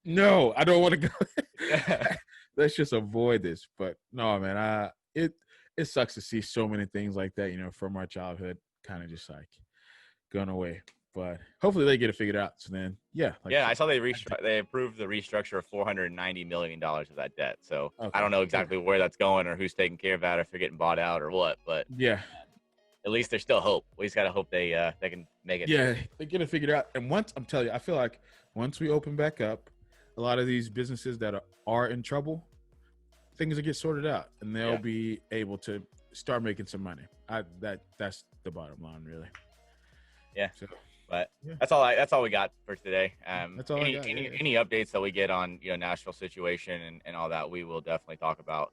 no, I don't want to go. Let's just avoid this. But no, man, it sucks to see so many things like that, from our childhood kind of just like going away. But hopefully they get it figured out. So then, yeah, like Yeah, I saw they approved the restructure of $490 million of that debt. So I okay, don't know exactly where that's going or who's taking care of that, or if they're getting bought out or what. But yeah, at least there's still hope. We just gotta hope they can make it. yeah, they get it figured out. And once I'm telling you, I feel like once we open back up, a lot of these businesses that are in trouble, things will get sorted out, and they'll Yeah. be able to start making some money. That's the bottom line, really. Yeah. So, But yeah. that's all we got for today. That's all I got, yeah. Any updates that we get on Nashville situation and all that, we will definitely talk about.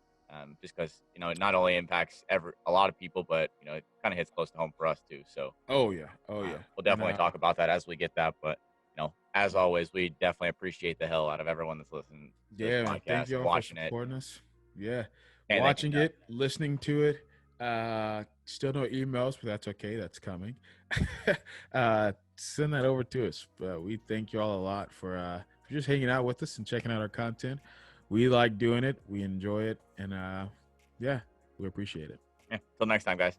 Just because it not only impacts a lot of people, but it kind of hits close to home for us too. So Oh yeah. we'll definitely talk about that as we get that. But as always, we definitely appreciate the hell out of everyone that's listening to Yeah, this man. Thank podcast you and all for watching it. supporting us. Yeah. And Watching it, listening to it. Still no emails, but that's okay. That's coming. Send that over to us. But we thank you all a lot for just hanging out with us and checking out our content. We like doing it. We enjoy it. And yeah, we appreciate it. Yeah. Till next time, guys.